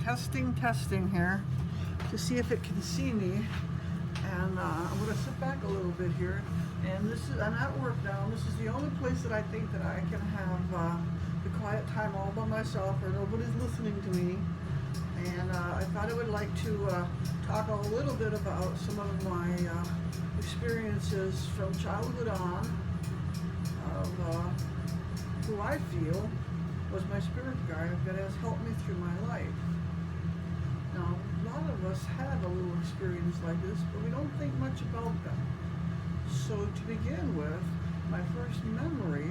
Testing here to see if it can see me. And I'm going to sit back a little bit here. And I'm at work now. This is the only place that I think that I can have the quiet time all by myself, or nobody's listening to me. And I thought I would like to talk a little bit about some of my experiences from childhood on of who I feel was my spirit guide that has helped me through my life. Now, a lot of us have a little experience like this, but we don't think much about them. So to begin with, my first memory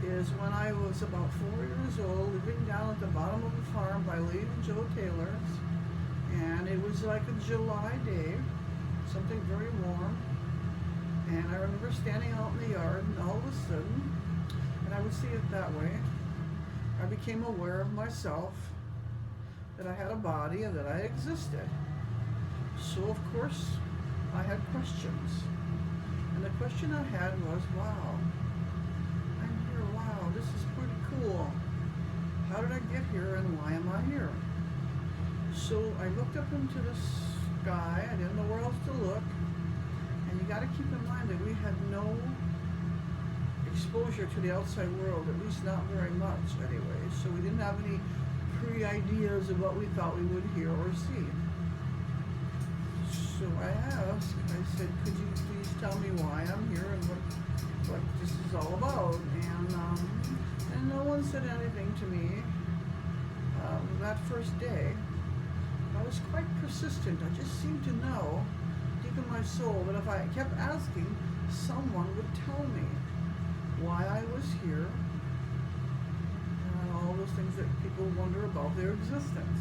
is when I was about 4 years old, living down at the bottom of a farm by Lee and Joe Taylor's. And it was like a July day, something very warm. And I remember standing out in the yard, and all of a sudden, and I would see it that way, I became aware of myself, that I had a body and that I existed. So of course, I had questions. And the question I had was, wow, I'm here, wow, this is pretty cool. How did I get here and why am I here? So I looked up into the sky, I didn't know where else to look. And you gotta keep in mind that we had no exposure to the outside world, at least not very much anyway. So we didn't have any pre-ideas of what we thought we would hear or see. So I asked, I said, could you please tell me why I'm here and what this is all about? And no one said anything to me that first day. I was quite persistent. I just seemed to know deep in my soul that if I kept asking, someone would tell me why I was here and all those things that people wonder about their existence.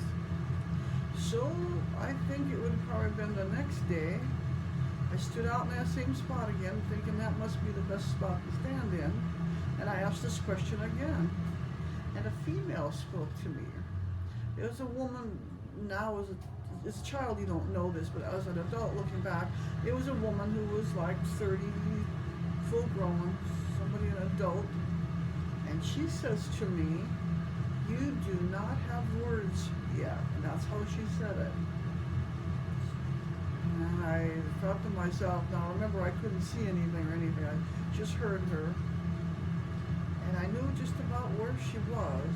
So I think it would have probably been the next day. I stood out in that same spot again, thinking that must be the best spot to stand in. And I asked this question again. And a female spoke to me. It was a woman. Now as a child you don't know this, but as an adult looking back, it was a woman who was like 30, full grown, somebody, an adult. And she says to me, you do not have words yet. And that's how she said it. And I thought to myself, now remember I couldn't see anything or anything, I just heard her. And I knew just about where she was.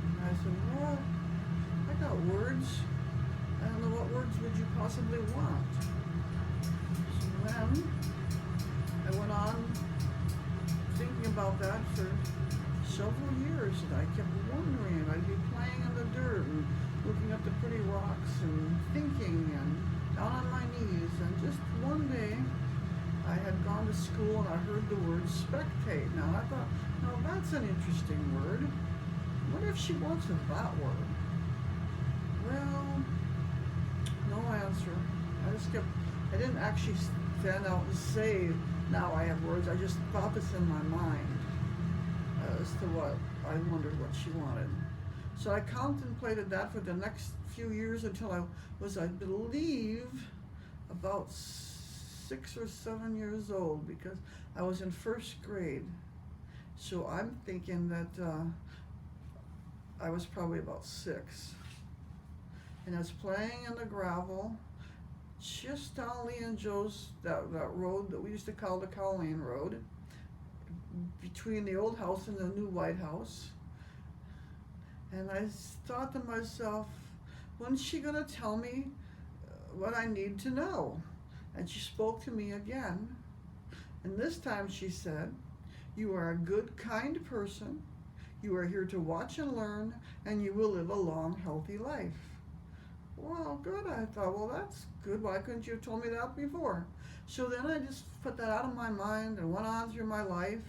And I said, well, I got words. I don't know, what words would you possibly want? So then I went on thinking about that for several years, and I kept wondering, I'd be playing in the dirt and looking at the pretty rocks and thinking and down on my knees, and just one day I had gone to school and I heard the word spectate. Now I thought, now that's an interesting word. What if she wanted that word? Well, no answer. I didn't actually stand out and say, now I have words. I just thought this in my mind as to what I wondered what she wanted. So I contemplated that for the next few years until I was, I believe, about 6 or 7 years old, because I was in first grade. So I'm thinking that I was probably about 6. And I was playing in the gravel just down Lee and Joe's, that road that we used to call the Colleen Road, between the old house and the new White House. And I thought to myself, when's she gonna tell me what I need to know? And she spoke to me again. And this time she said, you are a good, kind person. You are here to watch and learn, and you will live a long, healthy life. Well, good. I thought, well, that's good. Why couldn't you have told me that before? So then I just put that out of my mind and went on through my life.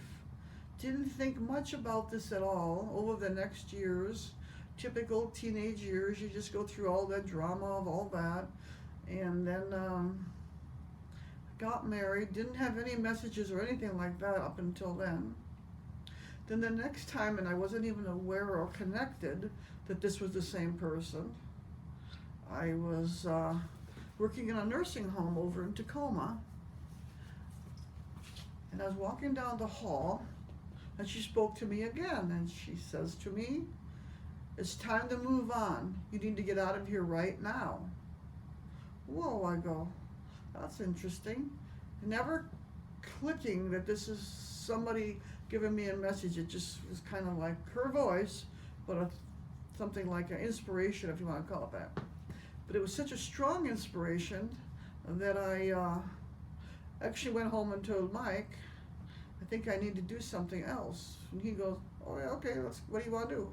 Didn't think much about this at all over the next years. Typical teenage years, you just go through all that drama of all that. And then got married, didn't have any messages or anything like that up until then. Then the next time, and I wasn't even aware or connected that this was the same person, I was working in a nursing home over in Tacoma. And I was walking down the hall, and she spoke to me again, and she says to me, It's time to move on. You need to get out of here right now. Whoa, I go, that's interesting. Never clicking that this is somebody giving me a message. It just was kind of like her voice, but something like an inspiration, if you want to call it that. But it was such a strong inspiration that I actually went home and told Mike, I think I need to do something else. And he goes, oh yeah, okay, what do you want to do?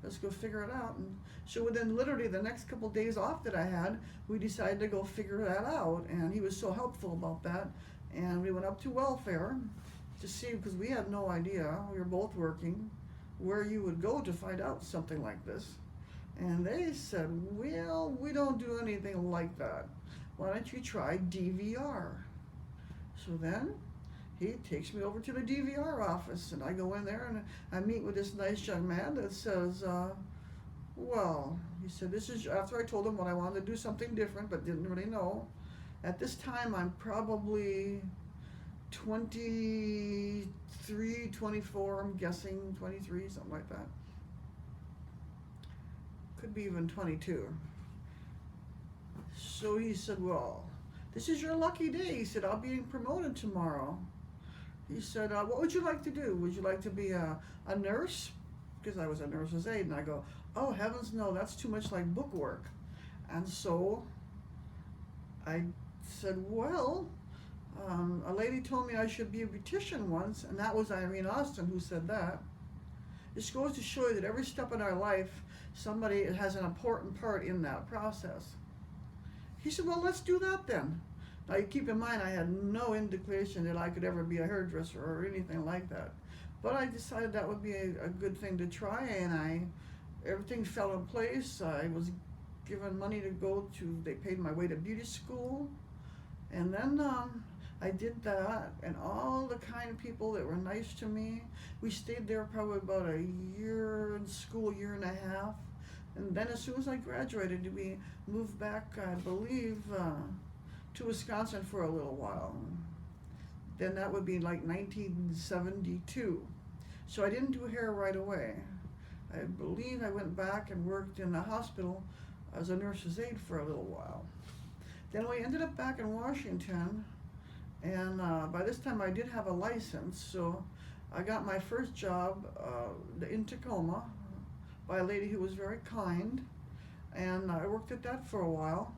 Let's go figure it out. And so within literally the next couple of days off that I had, we decided to go figure that out. And he was so helpful about that. And we went up to welfare to see, because we had no idea, we were both working, where you would go to find out something like this. And they said, well, we don't do anything like that. Why don't you try DVR? So then he takes me over to the DVR office, and I go in there and I meet with this nice young man that says, well, he said, this is, after I told him what I wanted to do something different, but didn't really know. At this time, I'm probably 23, 24, I'm guessing 23, something like that. Could be even 22. So he said, well, this is your lucky day. He said, I'll be promoted tomorrow. He said, what would you like to do? Would you like to be a nurse? Because I was a nurse's aide. And I go, oh, heavens no, that's too much like book work. And so I said, well, a lady told me I should be a beautician once, and that was Irene Austin who said that. This goes to show you that every step in our life, somebody has an important part in that process. He said, well, let's do that then. Now, you keep in mind, I had no indication that I could ever be a hairdresser or anything like that. But I decided that would be a good thing to try, and everything fell in place. I was given money to go to, they paid my way to beauty school. And then I did that, and all the kind of people that were nice to me, we stayed there probably about a year in school, year and a half. And then as soon as I graduated, we moved back, I believe, to Wisconsin for a little while. Then that would be like 1972. So I didn't do hair right away. I believe I went back and worked in the hospital as a nurse's aide for a little while. Then we ended up back in Washington, and by this time I did have a license, so I got my first job in Tacoma by a lady who was very kind, and I worked at that for a while.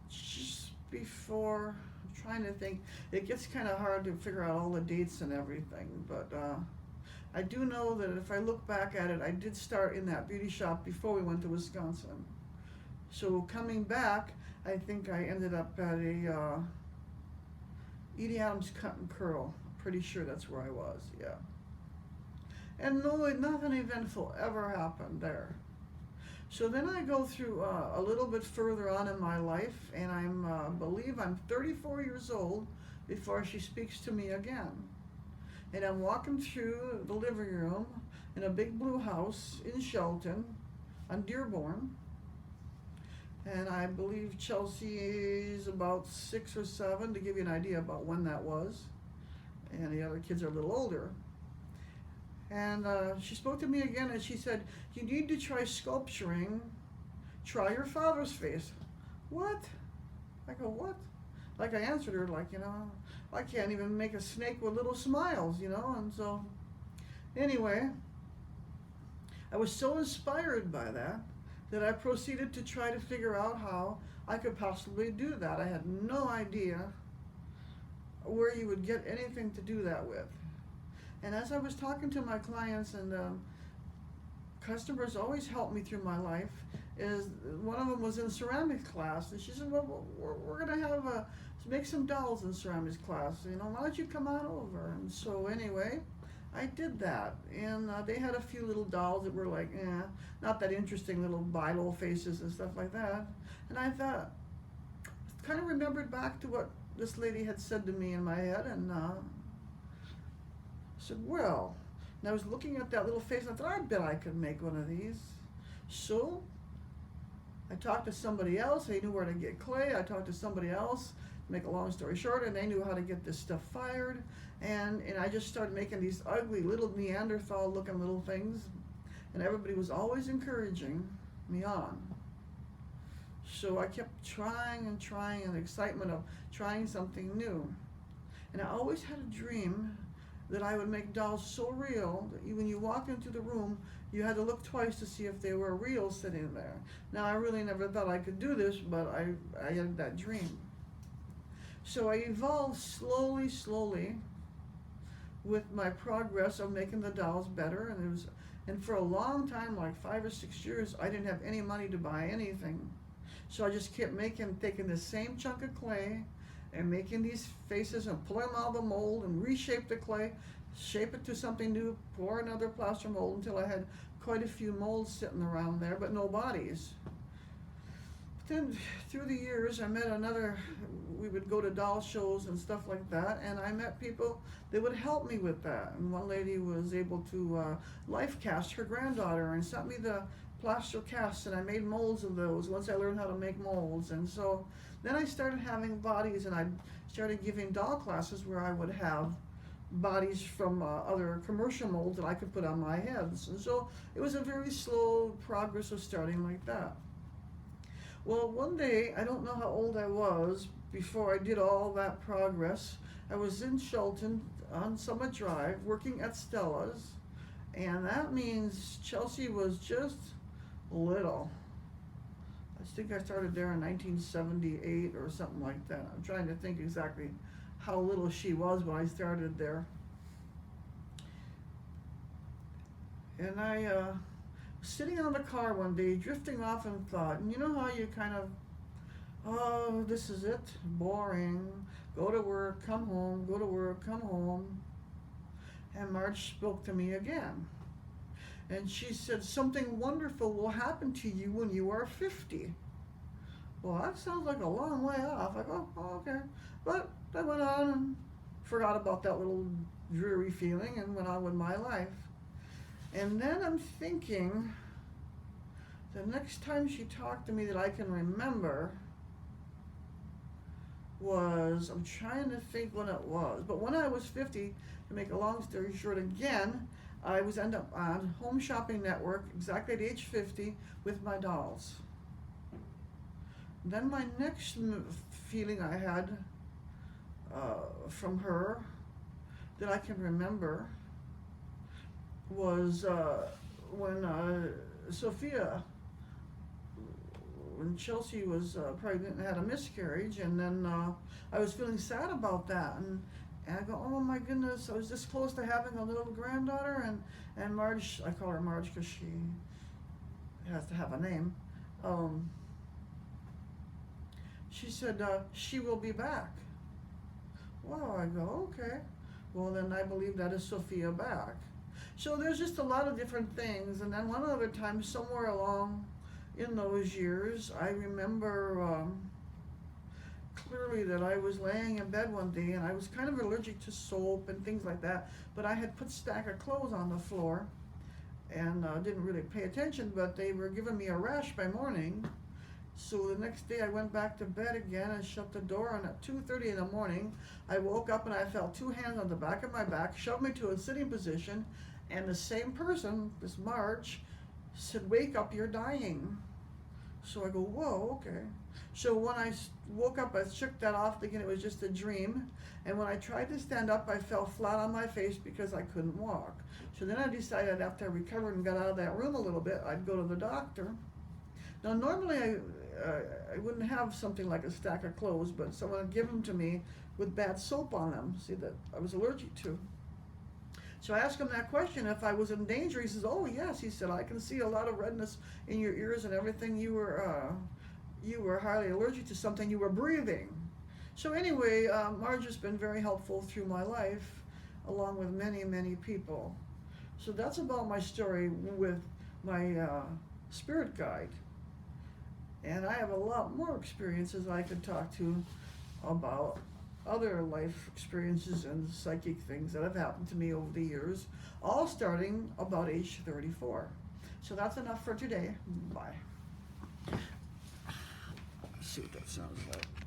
Just before, I'm trying to think, it gets kind of hard to figure out all the dates and everything, but I do know that if I look back at it, I did start in that beauty shop before we went to Wisconsin. So coming back, I think I ended up at a Edie Adams Cut and Curl. Pretty sure that's where I was, yeah. And no, nothing eventful ever happened there. So then I go through a little bit further on in my life, and I believe I'm 34 years old before she speaks to me again. And I'm walking through the living room in a big blue house in Shelton on Dearborn. And I believe Chelsea is about 6 or 7, to give you an idea about when that was. And the other kids are a little older. And she spoke to me again, and she said, you need to try sculpturing. Try your father's face. What? I go, what? Like I answered her, like, I can't even make a snake with little smiles, And so, anyway, I was so inspired by that I proceeded to try to figure out how I could possibly do that. I had no idea where you would get anything to do that with. And as I was talking to my clients, and customers always helped me through my life, is one of them was in ceramics class, and she said, well, we're going to make some dolls in ceramics class, why don't you come on over? And so anyway, I did that, and they had a few little dolls that were like, not that interesting, little Bible faces and stuff like that. And I thought, kind of remembered back to what this lady had said to me in my head, and said, well, and I was looking at that little face, and I thought, I bet I could make one of these. So I talked to somebody else. They knew where to get clay. I talked to somebody else, to make a long story short, and they knew how to get this stuff fired. And I just started making these ugly little Neanderthal looking little things. and everybody was always encouraging me on. So I kept trying and trying, and the excitement of trying something new. And I always had a dream that I would make dolls so real that when you walked into the room, you had to look twice to see if they were real sitting there. Now, I really never thought I could do this, but I had that dream. So I evolved slowly with my progress of making the dolls better, and for a long time, like 5 or 6 years, I didn't have any money to buy anything. So I just kept taking the same chunk of clay and making these faces and pulling them out of the mold and reshape the clay, shape it to something new, pour another plaster mold until I had quite a few molds sitting around there, but no bodies. But then through the years, we would go to doll shows and stuff like that, and I met people that would help me with that. And one lady was able to life cast her granddaughter and sent me the plaster casts, and I made molds of those once I learned how to make molds. And so then I started having bodies, and I started giving doll classes where I would have bodies from other commercial molds that I could put on my heads. And so it was a very slow progress of starting like that. Well, one day, I don't know how old I was before I did all that progress. I was in Shelton on Summit Drive working at Stella's, and that means Chelsea was just little. I think I started there in 1978 or something like that. I'm trying to think exactly how little she was when I started there. And I was sitting on the car one day, drifting off in thought. And you know how you kind of, oh, this is it, boring. Go to work, come home, go to work, come home. And Marge spoke to me again. And she said, something wonderful will happen to you when you are 50. Well, that sounds like a long way off. I go, oh, okay. But I went on and forgot about that little dreary feeling and went on with my life. And then I'm thinking, the next time she talked to me that I can remember was, I'm trying to think when it was, but when I was 50, to make a long story short again, I was end up on Home Shopping Network exactly at age 50 with my dolls. Then my next feeling I had from her that I can remember was when Sophia, when Chelsea was pregnant and had a miscarriage, and then I was feeling sad about that, and I go, oh my goodness, I was this close to having a little granddaughter, and Marge, I call her Marge because she has to have a name, she said, she will be back. Wow, I go, okay. Well, then I believe that is Sophia back. So there's just a lot of different things. And then one other time, somewhere along in those years, I remember clearly that I was laying in bed one day, and I was kind of allergic to soap and things like that, but I had put a stack of clothes on the floor and didn't really pay attention, but they were giving me a rash by morning. So the next day I went back to bed again and shut the door, and at 2:30 in the morning I woke up and I felt two hands on the back of my back, shoved me to a sitting position, and the same person, this Marge, said, wake up, you're dying. So I go, whoa, okay. So when I woke up, I shook that off thinking it was just a dream, and when I tried to stand up, I fell flat on my face because I couldn't walk. So then I decided after I recovered and got out of that room a little bit, I'd go to the doctor. Now normally I wouldn't have something like a stack of clothes, but someone had given them to me with bad soap on them, see, that I was allergic to. So I asked him that question, if I was in danger. He says, oh yes, he said, I can see a lot of redness in your ears and everything. You were highly allergic to something you were breathing. So anyway, Marge has been very helpful through my life, along with many, many people. So that's about my story with my spirit guide. And I have a lot more experiences I could talk to about other life experiences and psychic things that have happened to me over the years, all starting about age 34. So that's enough for today. Bye. Let's see what that sounds like.